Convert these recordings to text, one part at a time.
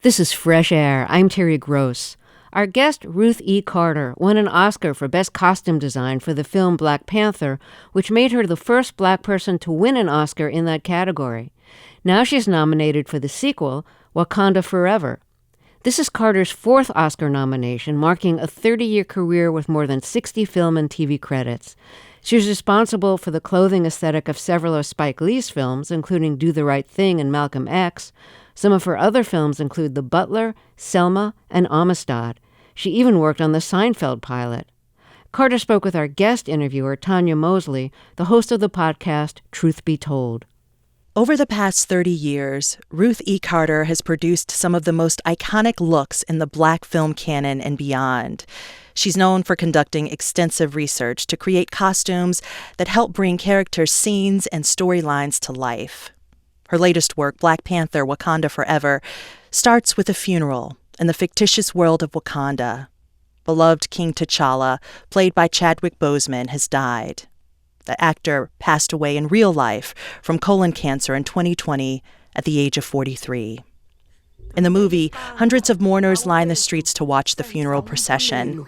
This is Fresh Air. I'm Terry Gross. Our guest, Ruth E. Carter, won an Oscar for Best Costume Design for the film Black Panther, which made her the first black person to win an Oscar in that category. Now she's nominated for the sequel, Wakanda Forever. This is Carter's fourth Oscar nomination, marking a 30-year career with more than 60 film and TV credits. She was responsible for the clothing aesthetic of several of Spike Lee's films, including Do the Right Thing and Malcolm X. Some of her other films include The Butler, Selma, and Amistad. She even worked on the Seinfeld pilot. Carter spoke with our guest interviewer, Tanya Mosley, the host of the podcast Truth Be Told. Over the past 30 years, Ruth E. Carter has produced some of the most iconic looks in the black film canon and beyond. She's known for conducting extensive research to create costumes that help bring characters' scenes and storylines to life. Her latest work, Black Panther: Wakanda Forever, starts with a funeral in the fictitious world of Wakanda. Beloved King T'Challa, played by Chadwick Boseman, has died. The actor passed away in real life from colon cancer in 2020 at the age of 43. In the movie, hundreds of mourners line the streets to watch the funeral procession.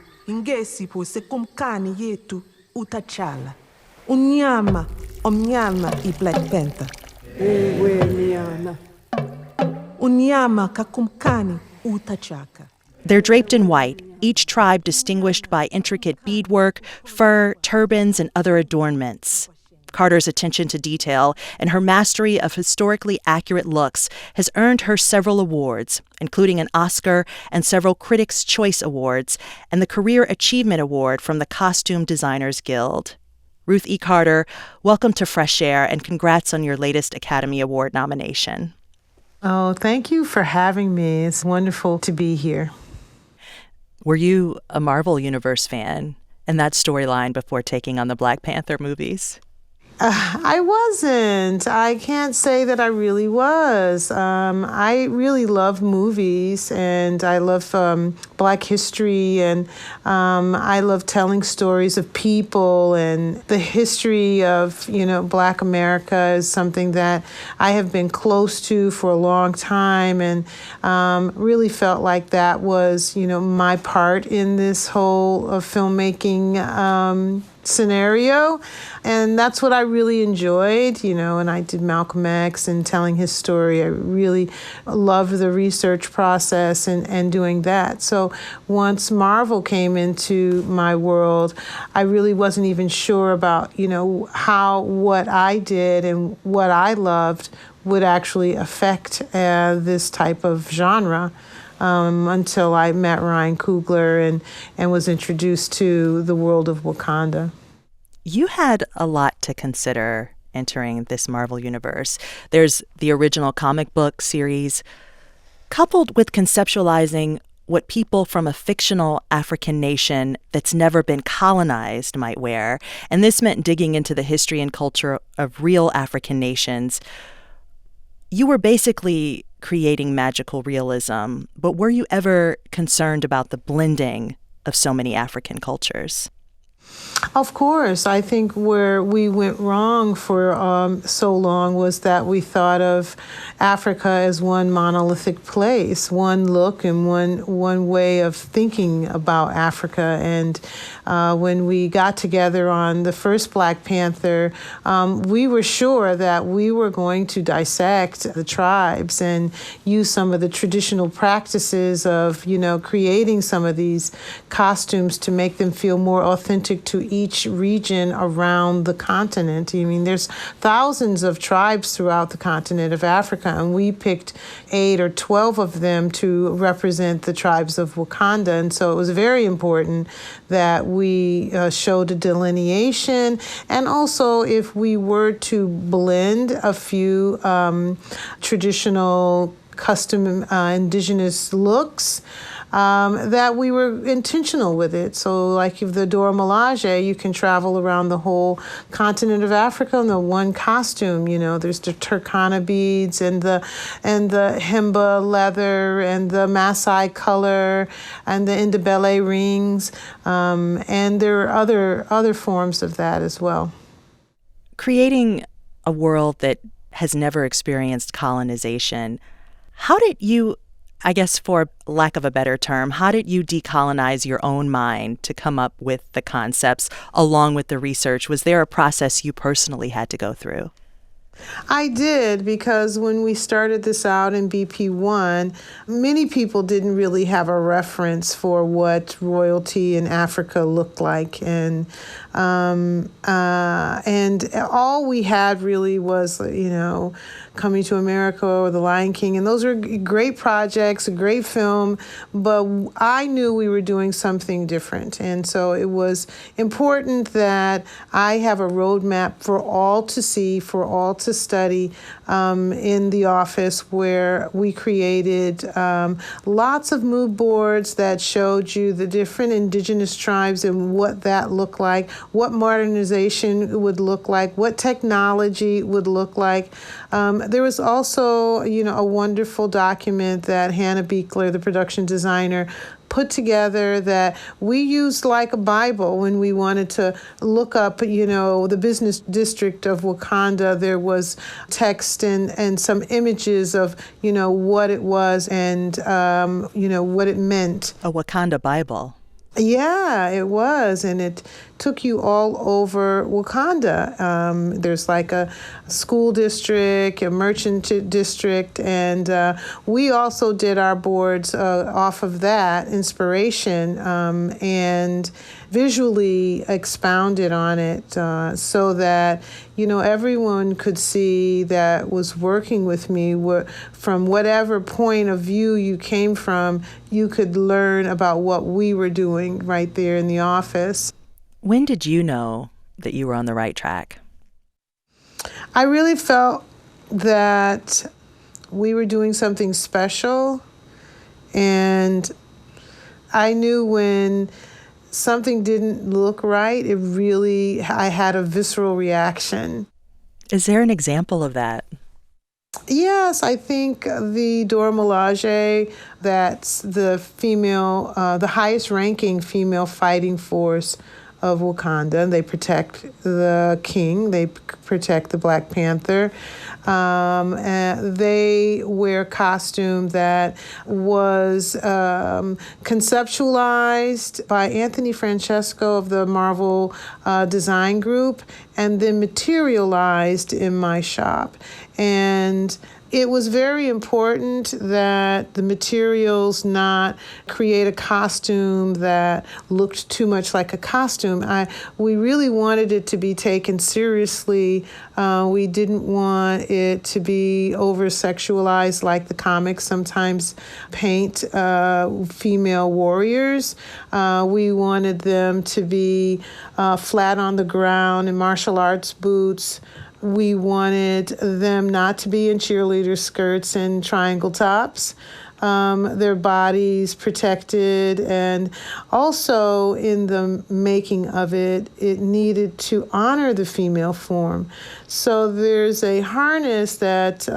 They're draped in white, each tribe distinguished by intricate beadwork, fur, turbans, and other adornments. Carter's attention to detail and her mastery of historically accurate looks has earned her several awards, including an Oscar and several Critics' Choice Awards and the Career Achievement Award from the Costume Designers Guild. Ruth E. Carter, welcome to Fresh Air and congrats on your latest Academy Award nomination. Oh, thank you for having me. It's wonderful to be here. Were you a Marvel Universe fan in that storyline before taking on the Black Panther movies? I wasn't. I can't say that I really was. I really love movies, and I love Black history, and I love telling stories of people, and the history of, Black America is something that I have been close to for a long time, and really felt like that was, my part in this whole filmmaking scenario. And that's what I really enjoyed, and I did Malcolm X and telling his story. I really loved the research process and doing that. So once Marvel came into my world, I really wasn't even sure about, how what I did and what I loved would actually affect this type of genre. Until I met Ryan Coogler and was introduced to the world of Wakanda. You had a lot to consider entering this Marvel universe. There's the original comic book series, coupled with conceptualizing what people from a fictional African nation that's never been colonized might wear. And this meant digging into the history and culture of real African nations. You were basically creating magical realism, but were you ever concerned about the blending of so many African cultures? Of course. I think where we went wrong for so long was that we thought of Africa as one monolithic place, one look and one way of thinking about Africa. And when we got together on the first Black Panther, we were sure that we were going to dissect the tribes and use some of the traditional practices of, creating some of these costumes to make them feel more authentic to each region around the continent. I mean, there's thousands of tribes throughout the continent of Africa, and we picked 8 or 12 of them to represent the tribes of Wakanda. And so it was very important that we showed a delineation. And also, if we were to blend a few traditional custom indigenous looks, that we were intentional with it. So like if the Dora Milaje, you can travel around the whole continent of Africa in the one costume. There's the Turkana beads and the Himba leather and the Maasai color and the Ndebele rings. And there are other forms of that as well. Creating a world that has never experienced colonization, how did you I guess for lack of a better term, how did you decolonize your own mind to come up with the concepts along with the research? Was there a process you personally had to go through? I did, because when we started this out in BP1, many people didn't really have a reference for what royalty in Africa looked like. And all we had really was, Coming to America or The Lion King. And those were great projects, a great film, but I knew we were doing something different. And so it was important that I have a roadmap for all to see, for all to study in the office, where we created lots of mood boards that showed you the different indigenous tribes and what that looked like, what modernization would look like, what technology would look like. There was also, a wonderful document that Hannah Beekler, the production designer, put together that we used like a Bible when we wanted to look up, the business district of Wakanda. There was text and some images of, what it was and, what it meant. A Wakanda Bible. Yeah, it was. And it took you all over Wakanda. There's like a school district, a merchant district, and we also did our boards off of that inspiration and visually expounded on it so that, everyone could see that was working with me, from whatever point of view you came from, you could learn about what we were doing right there in the office. When did you know that you were on the right track? I really felt that we were doing something special, and I knew when something didn't look right, I had a visceral reaction. Is there an example of that? Yes, I think the Dora Milaje, that's the female, the highest ranking female fighting force of Wakanda. They protect the king. They protect the Black Panther. And they wear a costume that was conceptualized by Anthony Francesco of the Marvel Design Group and then materialized in my shop. And it was very important that the materials not create a costume that looked too much like a costume. We really wanted it to be taken seriously. We didn't want it to be over-sexualized like the comics sometimes paint female warriors. We wanted them to be flat on the ground in martial arts boots. We wanted them not to be in cheerleader skirts and triangle tops, their bodies protected. And also in the making of it, it needed to honor the female form. So there's a harness that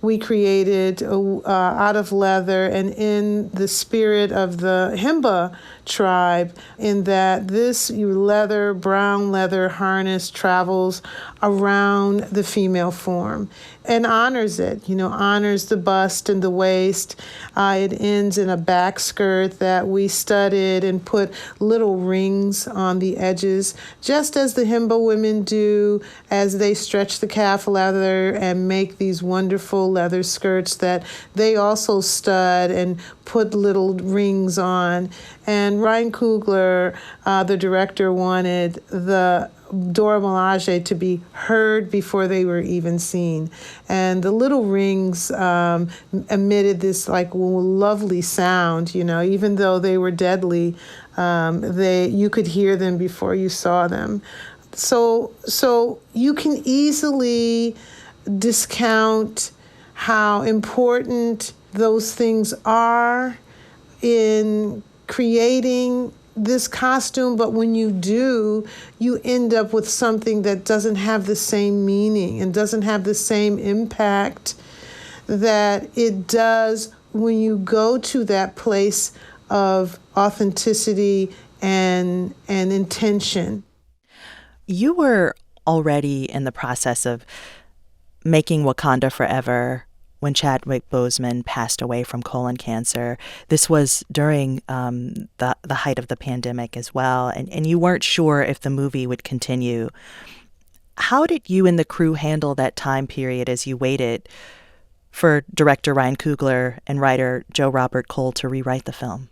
we created out of leather and in the spirit of the Himba tribe, in that this brown leather harness travels around the female form and honors it, honors the bust and the waist. It ends in a back skirt that we studded and put little rings on the edges, just as the Himba women do as they stretch the calf leather and make these wonderful leather skirts that they also stud and put little rings on. And Ryan Coogler, the director, wanted the Dora Milaje to be heard before they were even seen. And the little rings emitted this lovely sound, even though they were deadly, you could hear them before you saw them. So you can easily discount how important those things are in creating this costume, but when you do, you end up with something that doesn't have the same meaning and doesn't have the same impact that it does when you go to that place of authenticity and intention. You were already in the process of making Wakanda Forever when Chadwick Boseman passed away from colon cancer. This was during the height of the pandemic as well, and you weren't sure if the movie would continue. How did you and the crew handle that time period as you waited for director Ryan Coogler and writer Joe Robert Cole to rewrite the film?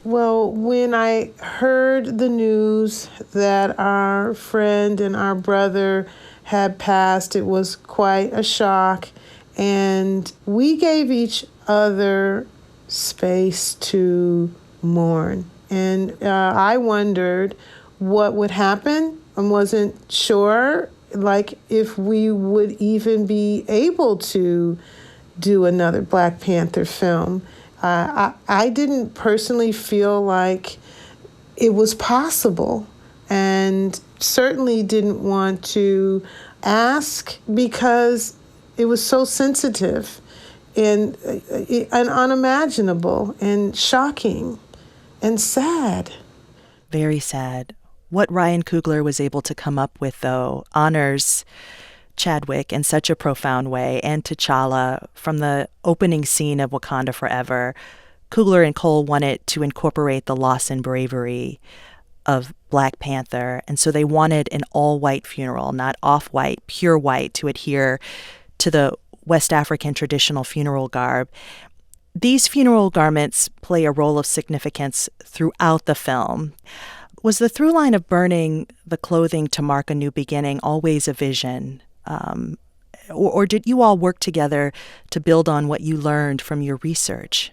Well, when I heard the news that our friend and our brother had passed, it was quite a shock. And we gave each other space to mourn. And I wondered what would happen. I wasn't sure, like, if we would even be able to do another Black Panther film. I didn't personally feel like it was possible, and certainly didn't want to ask because it was so sensitive and unimaginable and shocking and sad. Very sad. What Ryan Coogler was able to come up with, though, honors Chadwick in such a profound way, and T'Challa. From the opening scene of Wakanda Forever, Coogler and Cole wanted to incorporate the loss and bravery of Black Panther, and so they wanted an all-white funeral, not off-white, pure white, to adhere to the West African traditional funeral garb. These funeral garments play a role of significance throughout the film. Was the through line of burning the clothing to mark a new beginning always a vision? Or did you all work together to build on what you learned from your research?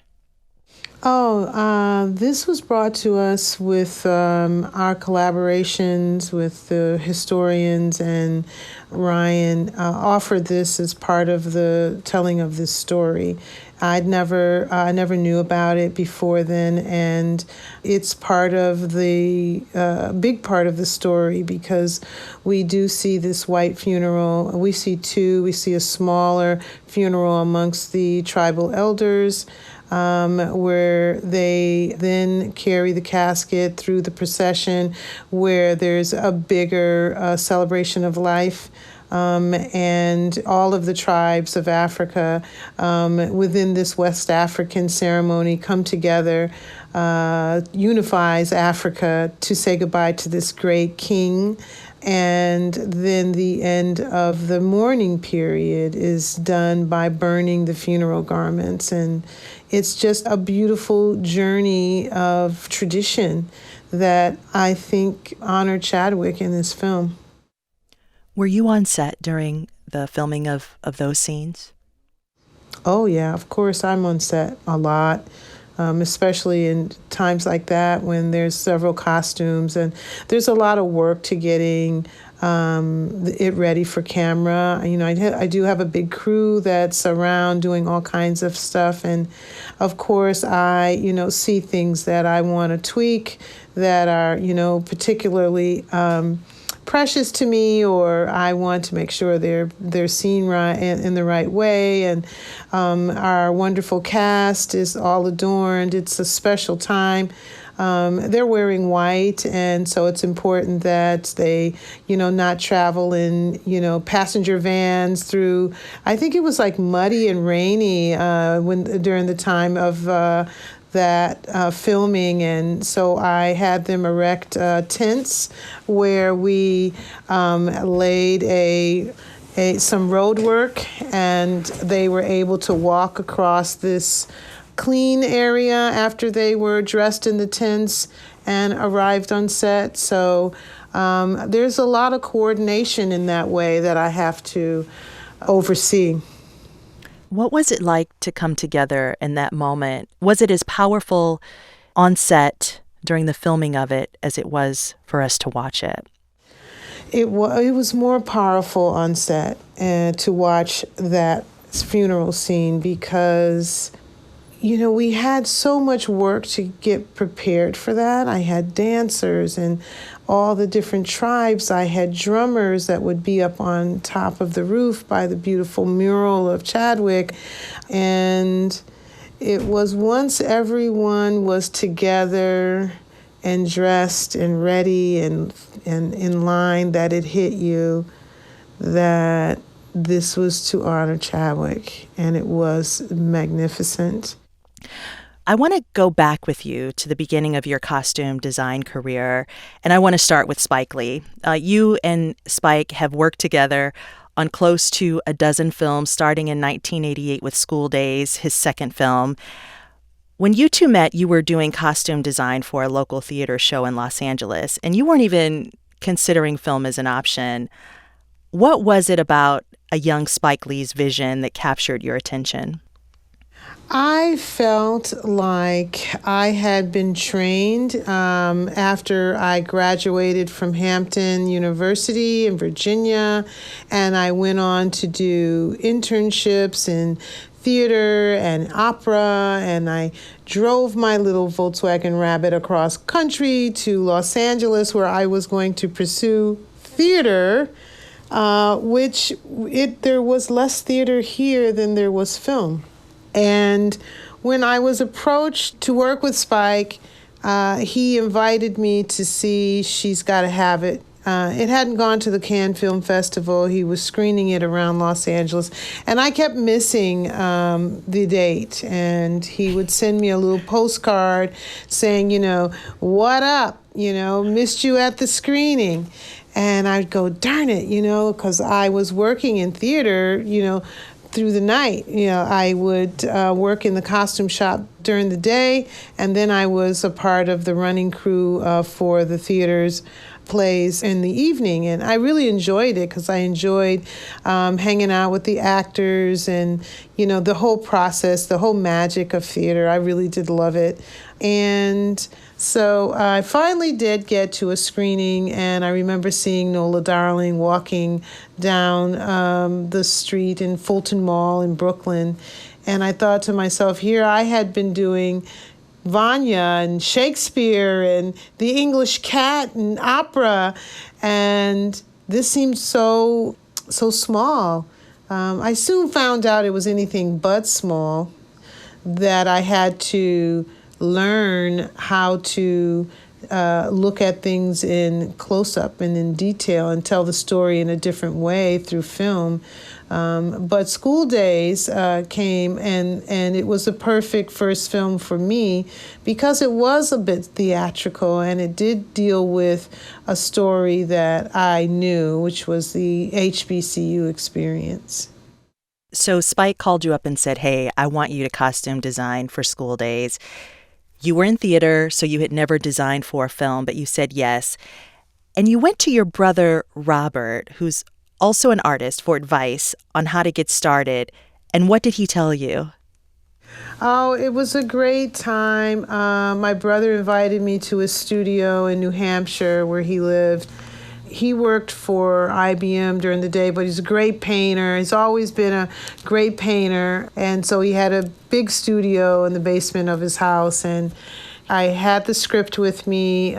This was brought to us with our collaborations with the historians, and Ryan offered this as part of the telling of this story. I never knew about it before then, and it's part of the big part of the story, because we do see this white funeral. We see two. We see a smaller funeral amongst the tribal elders, where they then carry the casket through the procession, where there's a bigger celebration of life. And all of the tribes of Africa within this West African ceremony come together, unifies Africa to say goodbye to this great king. And then the end of the mourning period is done by burning the funeral garments. And it's just a beautiful journey of tradition that I think honored Chadwick in this film. Were you on set during the filming of those scenes? Oh, yeah, of course I'm on set a lot, especially in times like that when there's several costumes and there's a lot of work to getting it ready for camera. You know, I do have a big crew that's around doing all kinds of stuff. And of course, I, see things that I want to tweak that are, particularly precious to me, or I want to make sure they're seen right in the right way. And our wonderful cast is all adorned. It's a special time. They're wearing white, and so it's important that they, not travel in, passenger vans through. I think it was like muddy and rainy during the time of that filming, and so I had them erect tents where we laid some road work, and they were able to walk across this clean area after they were dressed in the tents and arrived on set. So there's a lot of coordination in that way that I have to oversee. What was it like to come together in that moment? Was it as powerful on set during the filming of it as it was for us to watch it? It was more powerful on set to watch that funeral scene because, we had so much work to get prepared for that. I had dancers and all the different tribes. I had drummers that would be up on top of the roof by the beautiful mural of Chadwick. And it was once everyone was together and dressed and ready and in line that it hit you that this was to honor Chadwick, and it was magnificent. I want to go back with you to the beginning of your costume design career, and I want to start with Spike Lee. You and Spike have worked together on close to a dozen films, starting in 1988 with School Days, his second film. When you two met, you were doing costume design for a local theater show in Los Angeles, and you weren't even considering film as an option. What was it about a young Spike Lee's vision that captured your attention? I felt like I had been trained after I graduated from Hampton University in Virginia, and I went on to do internships in theater and opera, and I drove my little Volkswagen Rabbit across country to Los Angeles, where I was going to pursue theater, there was less theater here than there was film. And when I was approached to work with Spike, he invited me to see She's Gotta Have It. It hadn't gone to the Cannes Film Festival. He was screening it around Los Angeles. And I kept missing the date. And he would send me a little postcard saying, what up? Missed you at the screening. And I'd go, darn it, because I was working in theater, through the night. I would work in the costume shop during the day, and then I was a part of the running crew for the theater's plays in the evening. And I really enjoyed it because I enjoyed hanging out with the actors and, the whole process, the whole magic of theater. I really did love it. And so I finally did get to a screening, and I remember seeing Nola Darling walking down the street in Fulton Mall in Brooklyn. And I thought to myself, here I had been doing Vanya and Shakespeare and The English Cat and opera, and this seemed so small. I soon found out it was anything but small, that I had to learn how to look at things in close-up and in detail and tell the story in a different way through film. But School Days came, and it was a perfect first film for me because it was a bit theatrical, and it did deal with a story that I knew, which was the HBCU experience. So Spike called you up and said, hey, I want you to costume design for School Days. You were in theater, so you had never designed for a film, but you said yes. And you went to your brother, Robert, who's also an artist, for advice on how to get started. And what did he tell you? Oh, it was a great time. My brother invited me to his studio in New Hampshire where he lived. He worked for IBM during the day, but he's a great painter. He's always been a great painter. And so he had a big studio in the basement of his house. And I had the script with me.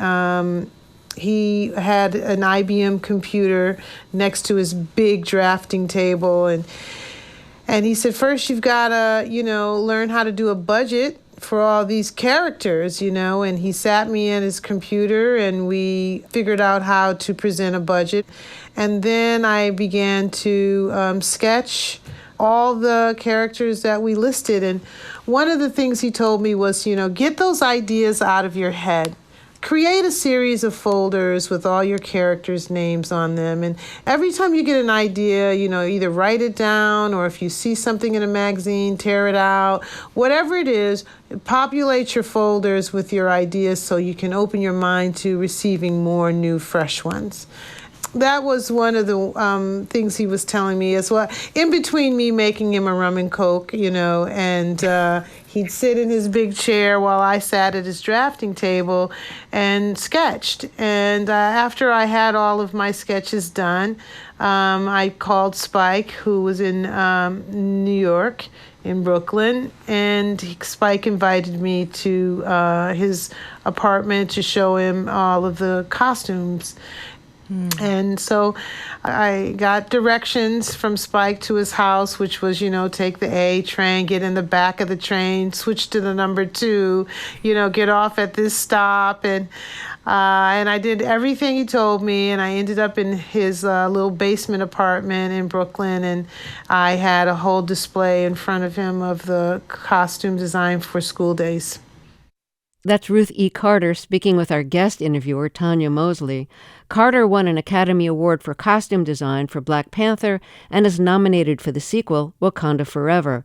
He had an IBM computer next to his big drafting table. And he said, first you've got to, learn how to do a budget for all these characters, and he sat me at his computer and we figured out how to present a budget. And then I began to sketch all the characters that we listed. And one of the things he told me was, get those ideas out of your head. Create a series of folders with all your characters' names on them. And every time you get an idea, either write it down, or if you see something in a magazine, tear it out. Whatever it is, populate your folders with your ideas so you can open your mind to receiving more new, fresh ones. That was one of the things he was telling me as well. In between me making him a rum and coke, and he'd sit in his big chair while I sat at his drafting table and sketched. And after I had all of my sketches done, I called Spike, who was in New York, in Brooklyn, and Spike invited me to his apartment to show him all of the costumes. And so I got directions from Spike to his house, which was, take the A train, get in the back of the train, switch to the number 2, get off at this stop. And I did everything he told me, and I ended up in his little basement apartment in Brooklyn, and I had a whole display in front of him of the costume design for School Days. That's Ruth E. Carter speaking with our guest interviewer, Tanya Mosley. Carter won an Academy Award for costume design for Black Panther and is nominated for the sequel, Wakanda Forever.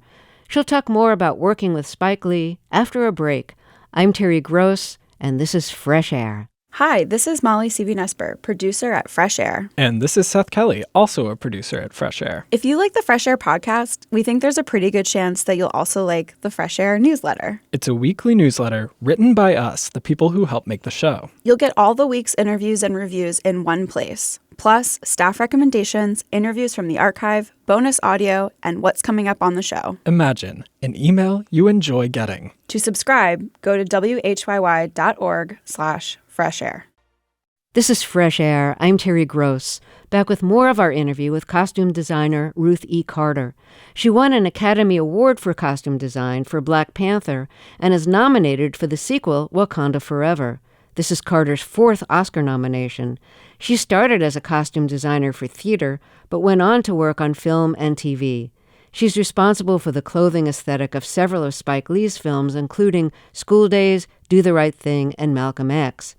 She'll talk more about working with Spike Lee after a break. I'm Terry Gross, and this is Fresh Air. Hi, this is Molly Seavy-Nesper, producer at Fresh Air. And this is Seth Kelly, also a producer at Fresh Air. If you like the Fresh Air podcast, we think there's a pretty good chance that you'll also like the Fresh Air newsletter. It's a weekly newsletter written by us, the people who help make the show. You'll get all the week's interviews and reviews in one place. Plus, staff recommendations, interviews from the archive, bonus audio, and what's coming up on the show. Imagine an email you enjoy getting. To subscribe, go to whyy.org/fresh air. This is Fresh Air. I'm Terry Gross, back with more of our interview with costume designer Ruth E. Carter. She won an Academy Award for costume design for Black Panther and is nominated for the sequel, Wakanda Forever. This is Carter's 4th Oscar nomination. She started as a costume designer for theater, but went on to work on film and TV. She's responsible for the clothing aesthetic of several of Spike Lee's films, including School Days, Do the Right Thing, and Malcolm X.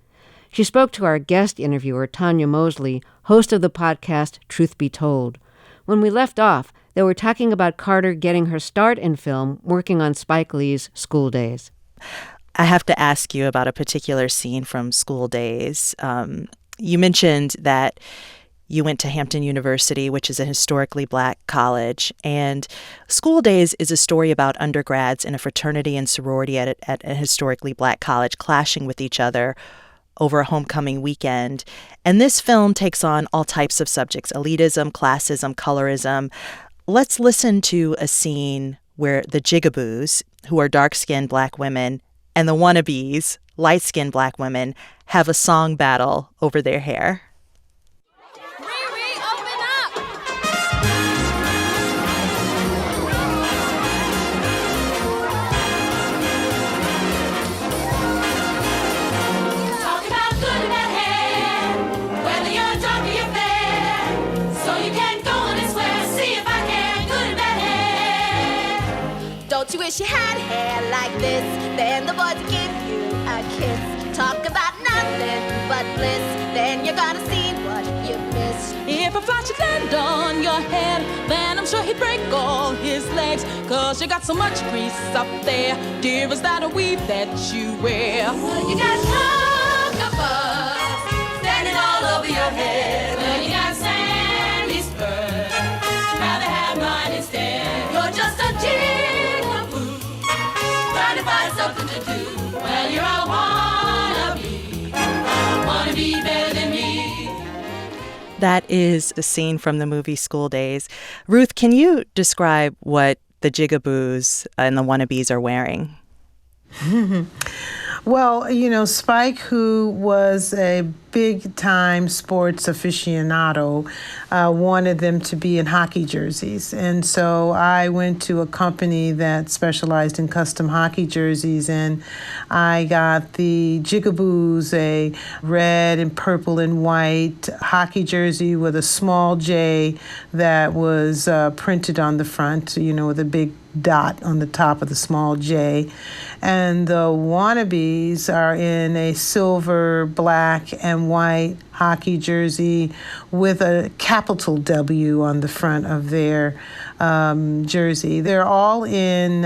She spoke to our guest interviewer, Tanya Mosley, host of the podcast Truth Be Told. When we left off, they were talking about Carter getting her start in film working on Spike Lee's School Days. I have to ask you about a particular scene from School Days. You mentioned that you went to Hampton University, which is a historically Black college, and School Days is a story about undergrads in a fraternity and sorority at a historically Black college clashing with each other over a homecoming weekend. And this film takes on all types of subjects: elitism, classism, colorism. Let's listen to a scene where the Jigaboos, who are dark-skinned Black women, and the wannabes, light-skinned Black women, have a song battle over their hair. Riri, open up! Talk about good and bad hair, whether you're dark or you're fair. So you can go on and swear, see if I can, good and bad hair. Don't you wish you had hair like this? Then the boys would give you a kiss. Talk about nothing but bliss, then you're gonna see what you missed. If a fly should land on your head, then I'm sure he'd break all his legs. Cause you got so much grease up there, dear, is that a weave that you wear? Well, you got Huckabuzz standing all over your head. Well, you got Sandy Spurs, rather have mine instead. You're just a jigaboo, trying to find something to do. Well, you're a wanna be better than me. That is the scene from the movie School Days. Ruth, can you describe what the Jigaboos and the wannabes are wearing? Well, Spike, who was a big-time sports aficionado, wanted them to be in hockey jerseys. And so I went to a company that specialized in custom hockey jerseys, and I got the Jigaboos, a red and purple and white hockey jersey with a small J that was printed on the front, with a big dot on the top of the small J. And the wannabes are in a silver, black, and white hockey jersey with a capital W on the front of their jersey. They're all in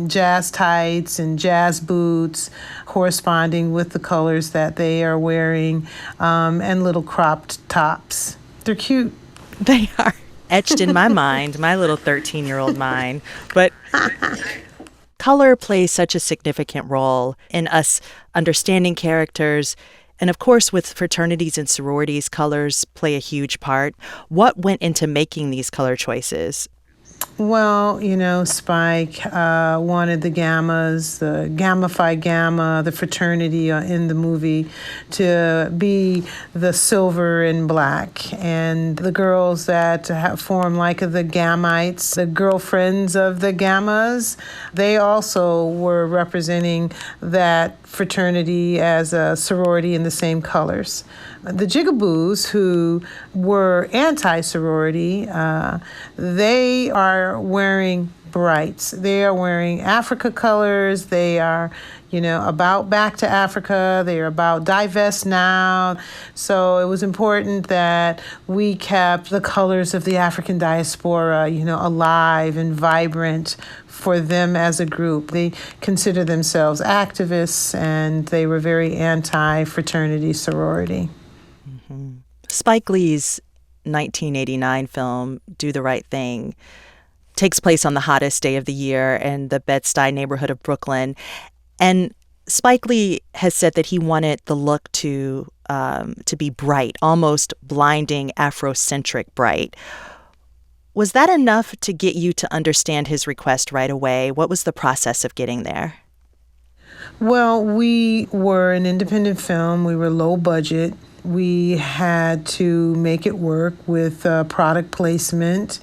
jazz tights and jazz boots corresponding with the colors that they are wearing, and little cropped tops. They're cute. They are etched in my mind, my little 13-year-old mind. But color plays such a significant role in us understanding characters. And of course, with fraternities and sororities, colors play a huge part. What went into making these color choices? Well, Spike wanted the Gammas, the Gamma Phi Gamma, the fraternity in the movie to be the silver and black. And the girls that form like the Gammites, the girlfriends of the Gammas, they also were representing that fraternity as a sorority in the same colors. The Jigaboos, who were anti-sorority, they are wearing brights. They are wearing Africa colors. They are, about back to Africa. They are about divest now. So it was important that we kept the colors of the African diaspora, alive and vibrant for them as a group. They consider themselves activists, and they were very anti-fraternity sorority. Spike Lee's 1989 film, Do the Right Thing, takes place on the hottest day of the year in the Bed-Stuy neighborhood of Brooklyn. And Spike Lee has said that he wanted the look to be bright, almost blinding, Afrocentric bright. Was that enough to get you to understand his request right away? What was the process of getting there? Well, we were an independent film. We were low budget. We had to make it work with product placement.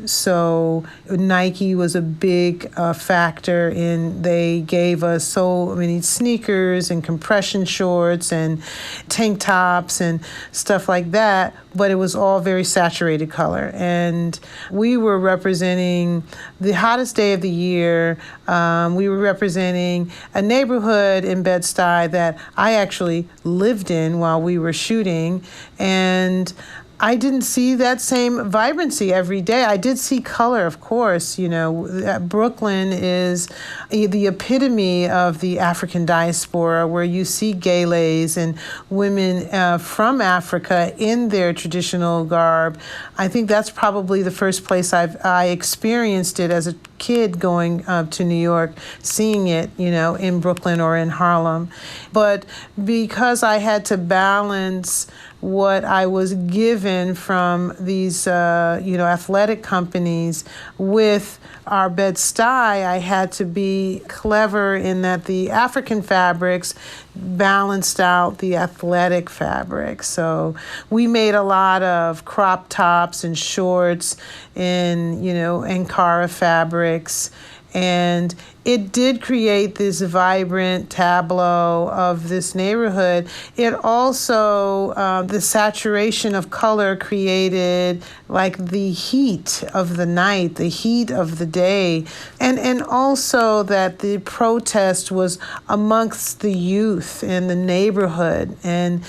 So Nike was a big factor in, they gave us so many sneakers and compression shorts and tank tops and stuff like that, but it was all very saturated color. And we were representing the hottest day of the year. We were representing a neighborhood in Bed-Stuy that I actually lived in while we were shooting. And I didn't see that same vibrancy every day. I did see color, of course. Brooklyn is the epitome of the African diaspora, where you see galas and women from Africa in their traditional garb. I think that's probably the first place I experienced it as a kid going up to New York, seeing it, in Brooklyn or in Harlem. But because I had to balance what I was given from these, athletic companies with our Bed-Stuy, I had to be clever in that the African fabrics balanced out the athletic fabrics. So we made a lot of crop tops and shorts in, Ankara fabrics. And it did create this vibrant tableau of this neighborhood. It also, the saturation of color created like the heat of the night, the heat of the day. And also that the protest was amongst the youth in the neighborhood. And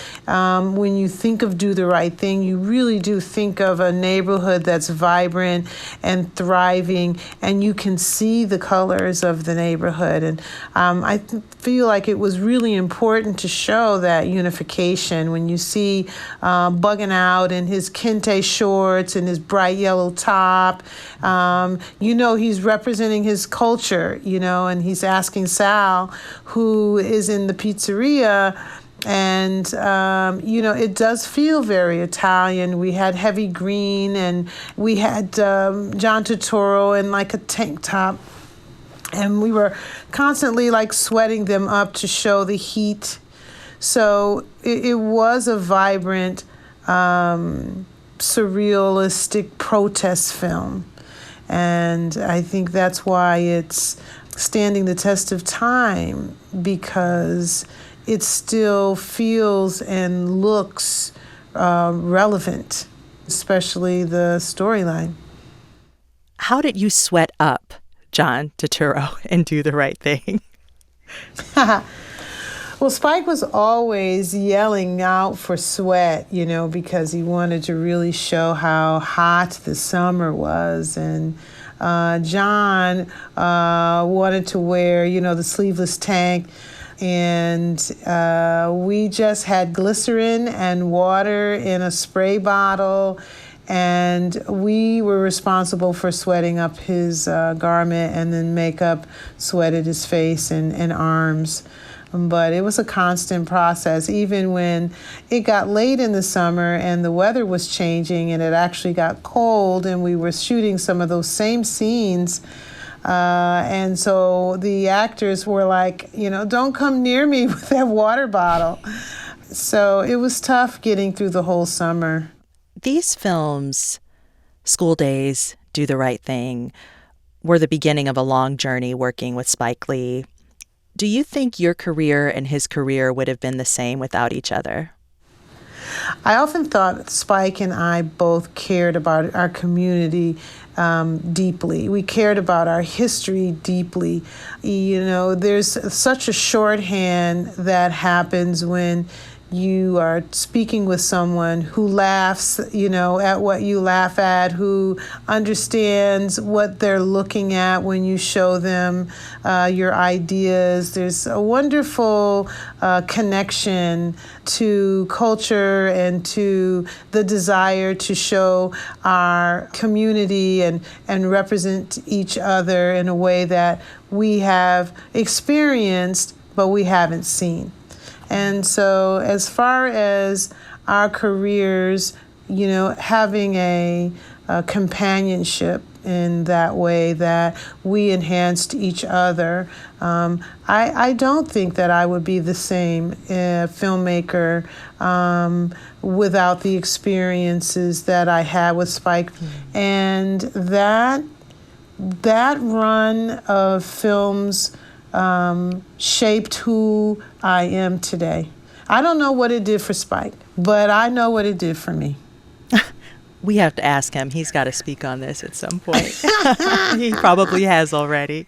when you think of Do the Right Thing, you really do think of a neighborhood that's vibrant and thriving, and you can see the colors of the neighborhood. And I feel like it was really important to show that unification when you see Buggin' Out in his kente shorts and his bright yellow top. He's representing his culture, and he's asking Sal, who is in the pizzeria, and, it does feel very Italian. We had heavy green, and we had John Turturro in like a tank top. And we were constantly like sweating them up to show the heat. So it was a vibrant, surrealistic protest film. And I think that's why it's standing the test of time, because it still feels and looks relevant, especially the storyline. How did you sweat up John Turturro and Do the Right Thing? Well, Spike was always yelling out for sweat, because he wanted to really show how hot the summer was. And John wanted to wear, the sleeveless tank. And we just had glycerin and water in a spray bottle. And we were responsible for sweating up his garment, and then makeup sweated his face and arms. but it was a constant process. Even when it got late in the summer and the weather was changing and it actually got cold and we were shooting some of those same scenes, and so the actors were like, don't come near me with that water bottle. So it was tough getting through the whole summer. These films, School Daze, Do the Right Thing, were the beginning of a long journey working with Spike Lee. Do you think your career and his career would have been the same without each other? I often thought Spike and I both cared about our community deeply. We cared about our history deeply. There's such a shorthand that happens when you are speaking with someone who laughs, at what you laugh at, who understands what they're looking at when you show them your ideas. There's a wonderful connection to culture and to the desire to show our community and represent each other in a way that we have experienced but we haven't seen. And so as far as our careers, having a companionship in that way that we enhanced each other, I don't think that I would be the same filmmaker without the experiences that I had with Spike. And that run of films shaped who I am today. I don't know what it did for Spike, but I know what it did for me. We have to ask him. He's got to speak on this at some point. He probably has already.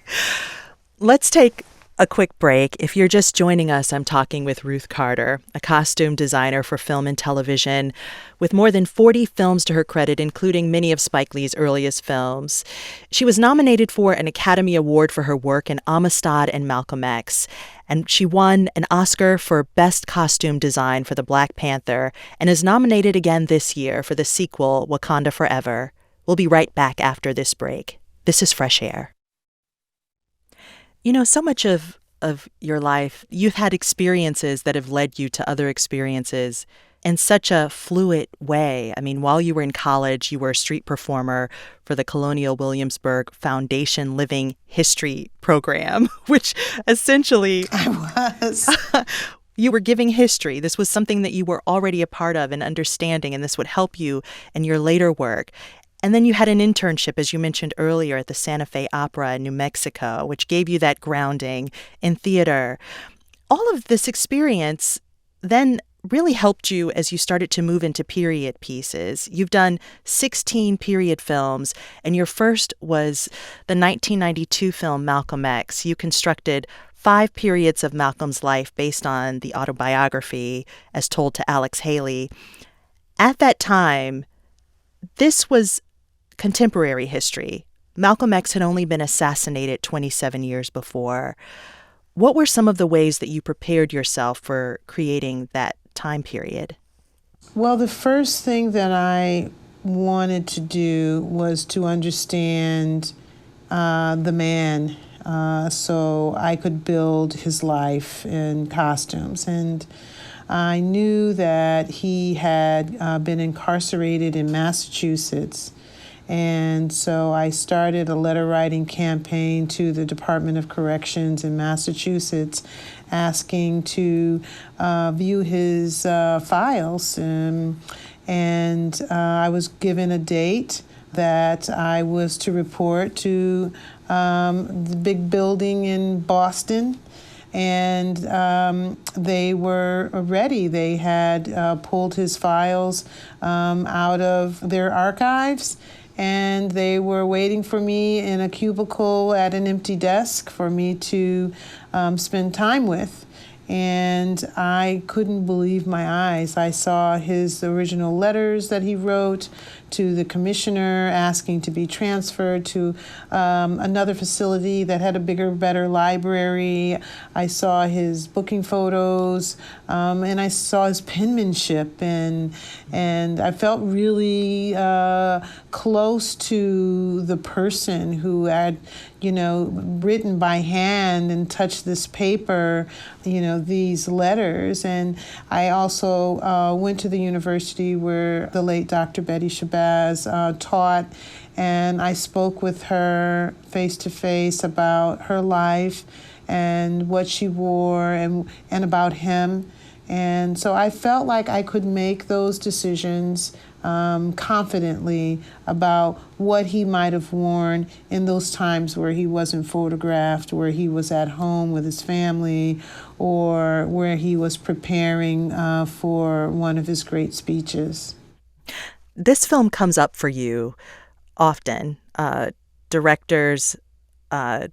Let's take a quick break. If you're just joining us, I'm talking with Ruth Carter, a costume designer for film and television, with more than 40 films to her credit, including many of Spike Lee's earliest films. She was nominated for an Academy Award for her work in Amistad and Malcolm X, and she won an Oscar for Best Costume Design for the Black Panther, and is nominated again this year for the sequel, Wakanda Forever. We'll be right back after this break. This is Fresh Air. So much of your life, you've had experiences that have led you to other experiences in such a fluid way. I mean, while you were in college, you were a street performer for the Colonial Williamsburg Foundation Living History Program, which essentially I was. You were giving history. This was something that you were already a part of and understanding, and this would help you in your later work. And then you had an internship, as you mentioned earlier, at the Santa Fe Opera in New Mexico, which gave you that grounding in theater. All of this experience then really helped you as you started to move into period pieces. You've done 16 period films, and your first was the 1992 film Malcolm X. You constructed 5 periods of Malcolm's life based on the autobiography as told to Alex Haley. At that time, this was contemporary history. Malcolm X had only been assassinated 27 years before. What were some of the ways that you prepared yourself for creating that time period? Well, the first thing that I wanted to do was to understand the man so I could build his life in costumes. And I knew that he had been incarcerated in Massachusetts. And so I started a letter writing campaign to the Department of Corrections in Massachusetts asking to view his files. And I was given a date that I was to report to the big building in Boston. And they were ready. They had pulled his files out of their archives, and they were waiting for me in a cubicle at an empty desk for me to spend time with. And I couldn't believe my eyes. I saw his original letters that he wrote to the commissioner asking to be transferred to another facility that had a bigger, better library. I saw his booking photos, and I saw his penmanship, and I felt really close to the person who had, written by hand and touched this paper, these letters. And I also went to the university where the late Dr. Betty Shabazz taught, and I spoke with her face to face about her life and what she wore and about him. And so I felt like I could make those decisions confidently about what he might have worn in those times where he wasn't photographed, where he was at home with his family, or where he was preparing for one of his great speeches. This film comes up for you often. Directors,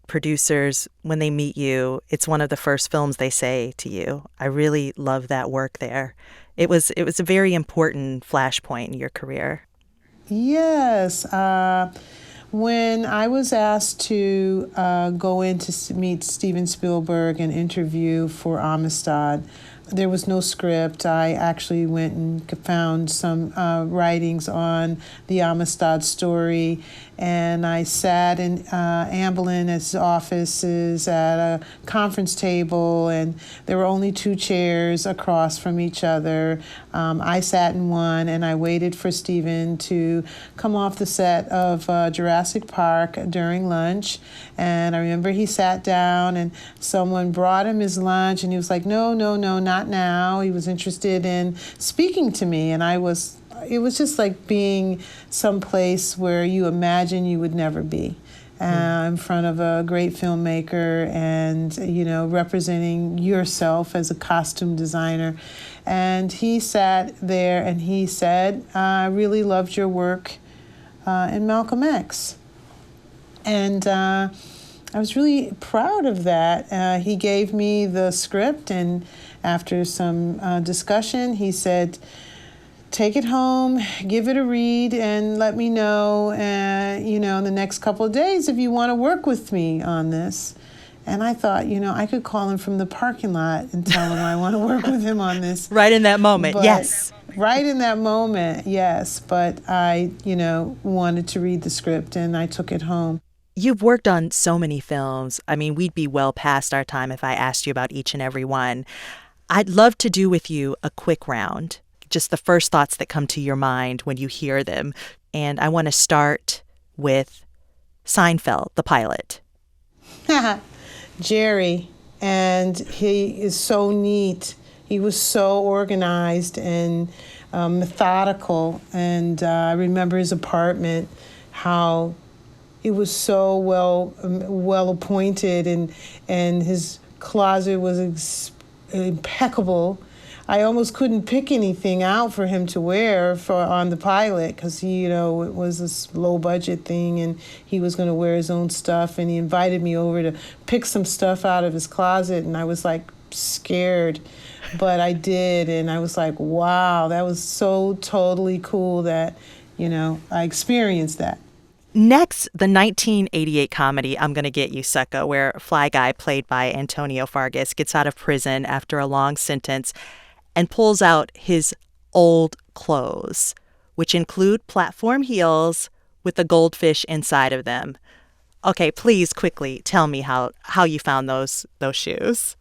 producers, when they meet you, it's one of the first films they say to you. I really love that work there. It was a very important flashpoint in your career. Yes. When I was asked to go in to meet Steven Spielberg and interview for Amistad, there was no script. I actually went and found some writings on the Amistad story, and I sat in Ambelin's offices at a conference table, and there were only 2 chairs across from each other. I sat in one, and I waited for Steven to come off the set of Jurassic Park during lunch, and I remember he sat down, and someone brought him his lunch, and he was like, no, not now. He was interested in speaking to me, and it was just like being someplace where you imagine you would never be. In front of a great filmmaker and, representing yourself as a costume designer. And he sat there and he said, I really loved your work in Malcolm X. And I was really proud of that. He gave me the script, and after some discussion, he said, take it home, give it a read, and let me know, in the next couple of days if you want to work with me on this. And I thought, I could call him from the parking lot and tell him I want to work with him on this. Right in that moment, yes. Right in that moment, yes. But I, wanted to read the script, and I took it home. You've worked on so many films. I mean, we'd be well past our time if I asked you about each and every one. I'd love to do with you a quick round. Just the first thoughts that come to your mind when you hear them. And I want to start with Seinfeld, the pilot. Jerry, and he is so neat. He was so organized and methodical. And I remember his apartment, how it was so well appointed, and his closet was impeccable. I almost couldn't pick anything out for him to wear on the pilot because it was a low budget thing, and he was going to wear his own stuff, and he invited me over to pick some stuff out of his closet, and I was like scared, but I did, and I was like, wow, that was so totally cool that, I experienced that. Next, the 1988 comedy I'm Gonna Get You, Sucker, where Fly Guy, played by Antonio Fargas, gets out of prison after a long sentence and pulls out his old clothes, which include platform heels with a goldfish inside of them. Okay, please quickly tell me how you found those shoes.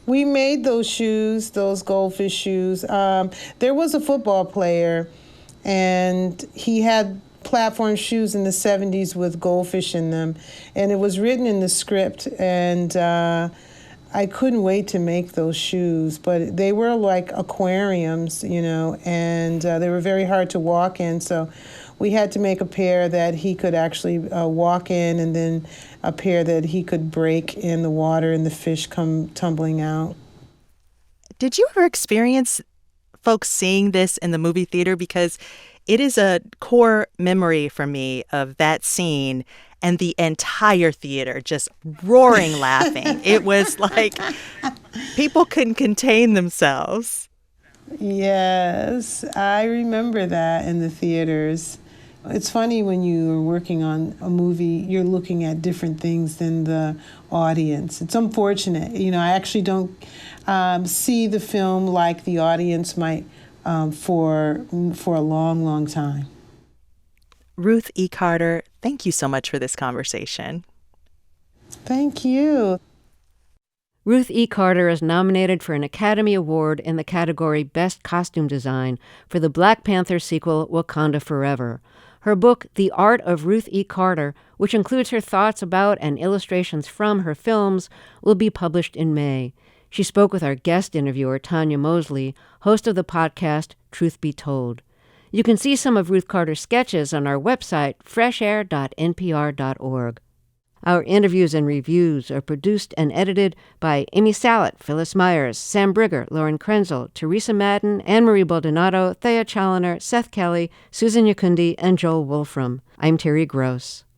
We made those shoes, those goldfish shoes. There was a football player, and he had platform shoes in the 70s with goldfish in them, and it was written in the script, and I couldn't wait to make those shoes, but they were like aquariums, and they were very hard to walk in, so we had to make a pair that he could actually walk in, and then a pair that he could break in the water and the fish come tumbling out. Did you ever experience folks seeing this in the movie theater? Because it is a core memory for me of that scene and the entire theater just roaring laughing. It was like people couldn't contain themselves. Yes, I remember that in the theaters. It's funny when you're working on a movie, you're looking at different things than the audience. It's unfortunate. I actually don't see the film like the audience might for a long, long time. Ruth E. Carter, thank you so much for this conversation. Thank you. Ruth E. Carter is nominated for an Academy Award in the category Best Costume Design for the Black Panther sequel Wakanda Forever. Her book, The Art of Ruth E. Carter, which includes her thoughts about and illustrations from her films, will be published in May. She spoke with our guest interviewer, Tanya Mosley, host of the podcast Truth Be Told. You can see some of Ruth Carter's sketches on our website, freshair.npr.org. Our interviews and reviews are produced and edited by Amy Salet, Phyllis Myers, Sam Brigger, Lauren Krenzel, Teresa Madden, Anne-Marie Baldonado, Thea Challoner, Seth Kelly, Susan Yakundi, and Joel Wolfram. I'm Terry Gross.